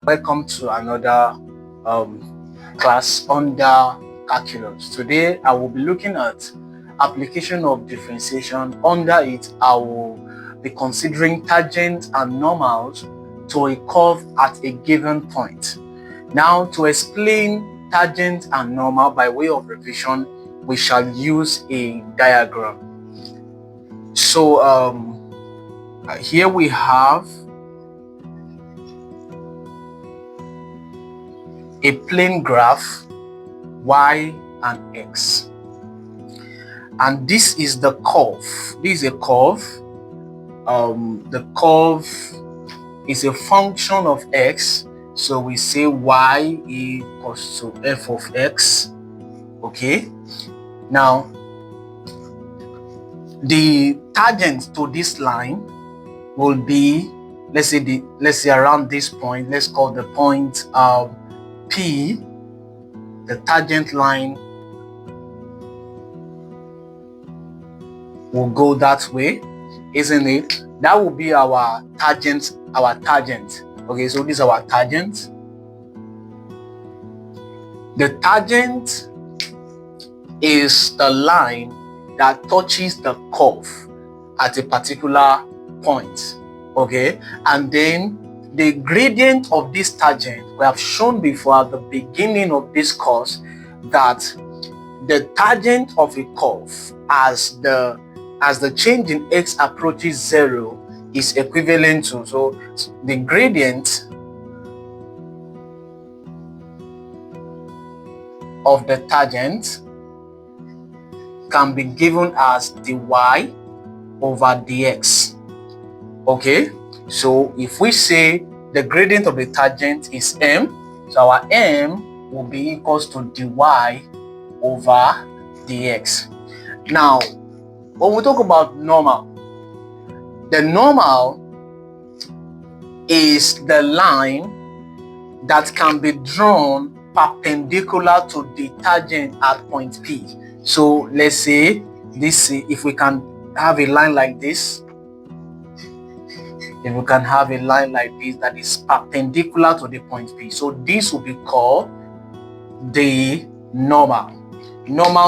Welcome to another class under calculus. Today I will be looking at application of differentiation. Under it, I will be considering tangents and normals to a curve at a given point. Now, to explain tangent and normal by way of revision, we shall use a diagram. So here we have a plane graph y and x, and this is the curve. This is a curve. The curve is a function of x, so we say y equals to f of x. Okay, now the tangent to this line will be, let's say around this point. Let's call the point P. The tangent line will go that way, isn't it? That will be our tangent. Okay, so this is our tangent. The tangent is the line that touches the curve at a particular point. Okay, and then the gradient of this tangent, we have shown before at the beginning of this course that the tangent of a curve as the change in x approaches 0 is equivalent to, so the gradient of the tangent can be given as dy over dx. Okay, so if we say the gradient of the tangent is m, so our m will be equals to dy over dx. Now, when we talk about normal, the normal is the line that can be drawn perpendicular to the tangent at point P. So let's say this, if we can have a line like this, that is perpendicular to the point P, so this will be called the normal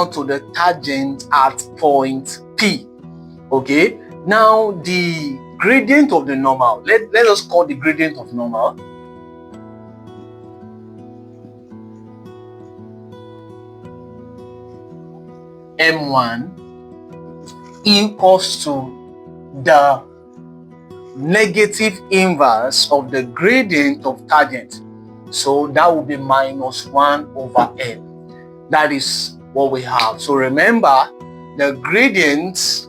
to the tangent at point P. Okay, now the gradient of the normal, let us call the gradient of normal m1 equals to the negative inverse of the gradient of tangent, so that will be minus 1 over n. That is what we have. So remember, the gradient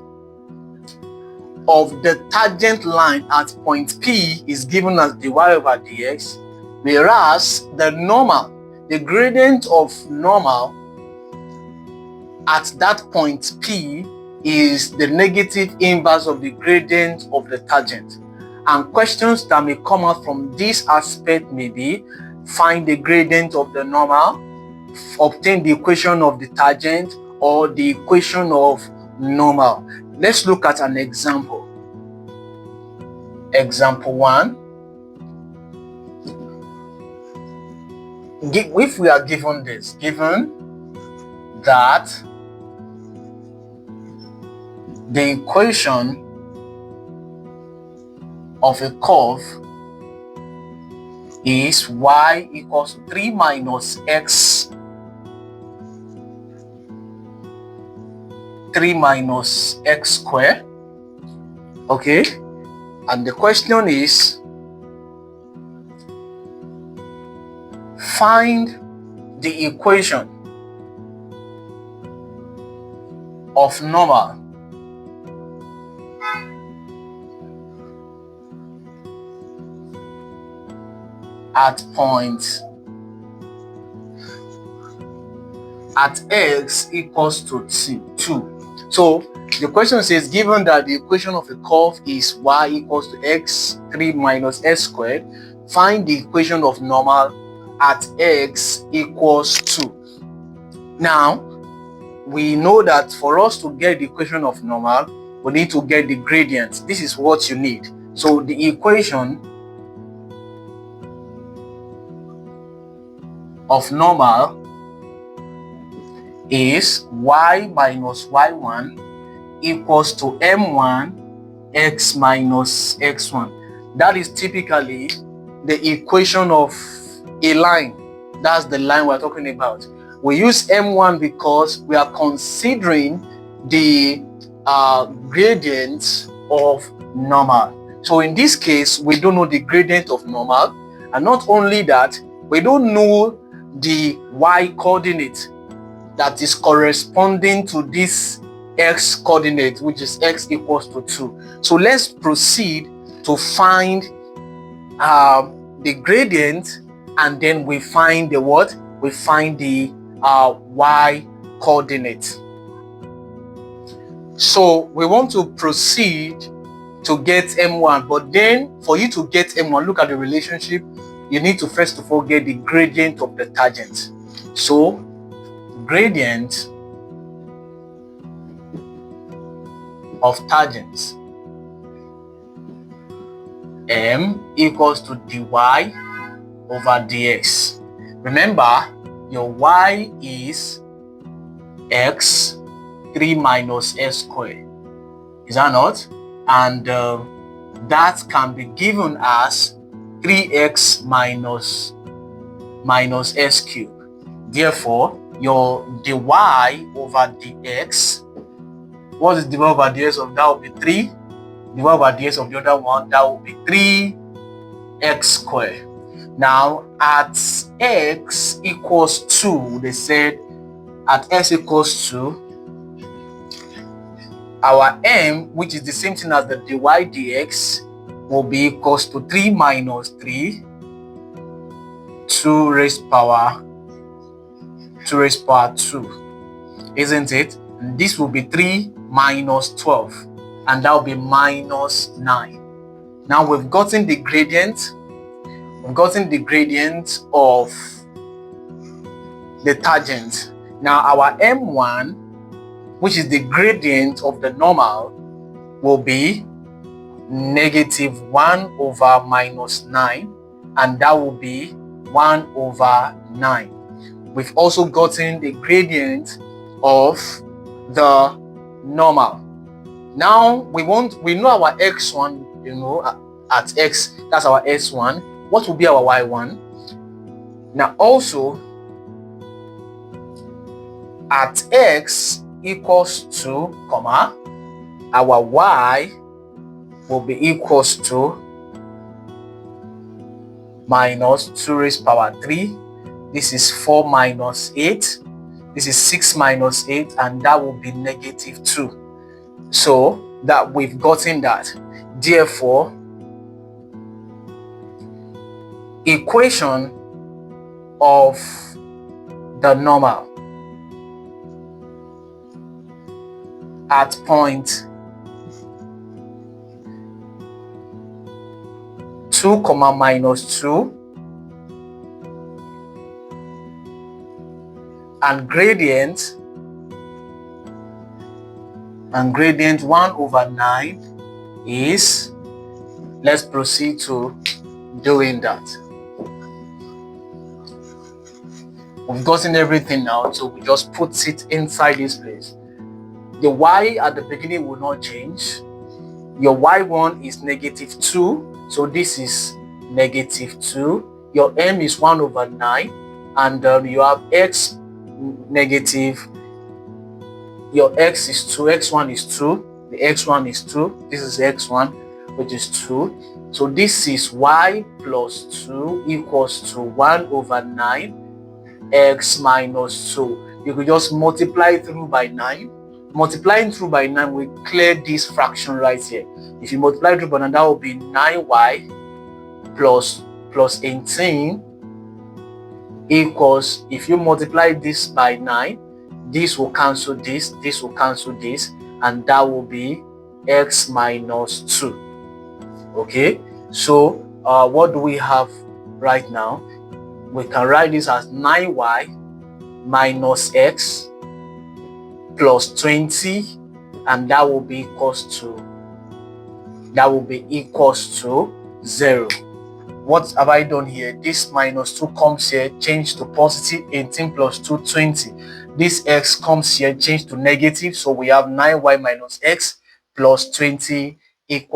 of the tangent line at point P is given as dy over dx, whereas the normal, the gradient of normal at that point P is the negative inverse of the gradient of the tangent. And questions that may come out from this aspect may be: find the gradient of the normal, obtain the equation of the tangent, or the equation of normal. Let's look at an example. Example 1. If we are given this, given that the equation of a curve is y equals 3 minus x squared. Okay, and the question is, find the equation of normal at point at x equals to 2. So the question says, given that the equation of a curve is y equals to x 3 minus x squared, find the equation of normal at x equals 2. Now, we know that for us to get the equation of normal, we need to get the gradient. This is what you need. So the equation of normal is y minus y1 equals to m1 x minus x1. That is typically the equation of a line. That's the line we're talking about. We use m1 because we are considering the gradient of normal. So in this case, we don't know the gradient of normal, and not only that, we don't know the y coordinate that is corresponding to this x coordinate, which is x equals to 2. So let's proceed to find the gradient, and then we find the what? We find the y coordinate. So we want to proceed to get m1, but then for you to get m1, look at the relationship. You need to first of all get the gradient of the tangent. So gradient of tangents m equals to dy over dx. Remember, your y is x 3 minus s squared. Is that not? And that can be given as 3x minus s cubed. Therefore, your dy over dx, what is dy over dx of that? Will be 3. Dy over dx of the other one, that will be 3x squared. Now, at x equals 2, they said at x equals 2, our m, which is the same thing as the dy dx, will be equals to 3 minus 3, 2 raised power 2, isn't it? And this will be 3 minus 12, and that will be minus 9. Now we've gotten the gradient. We've gotten the gradient of the tangent. Now our m1, which is the gradient of the normal, will be negative 1 over minus 9, and that will be 1 over 9. We've also gotten the gradient of the normal. Now we know our x1, at x, that's our s1. What will be our y1? Now also at x equals 2, comma, our y will be equals to minus 2 raised power 3. This is 4 minus 8. This is 6 minus 8, and that will be negative 2. So that we've gotten that. Therefore, equation of the normal at point 2, minus 2, and gradient 1 over 9 is, let's proceed to doing that. We've gotten everything now, so we just put it inside this place. The y at the beginning will not change. Your y1 is negative 2, so this is negative 2. Your m is 1 over 9, and you have x negative. Your x is 2, x1 is 2, the x1 is 2, this is x1, which is 2. So this is y plus 2 equals to 1 over 9 x minus 2. You could just multiply through by 9. Multiplying through by 9 will clear this fraction right here. If you multiply through by 9, that will be 9y plus 18 equals, if you multiply this by 9, this will cancel this will cancel this, and that will be x minus 2. Okay, so what do we have right now? We can write this as 9y minus x plus 20, and that will be equals to 0. What have I done here? This minus 2 comes here, change to positive 18 plus 2, 20. This x comes here, change to negative. So we have 9y minus x plus 20 equals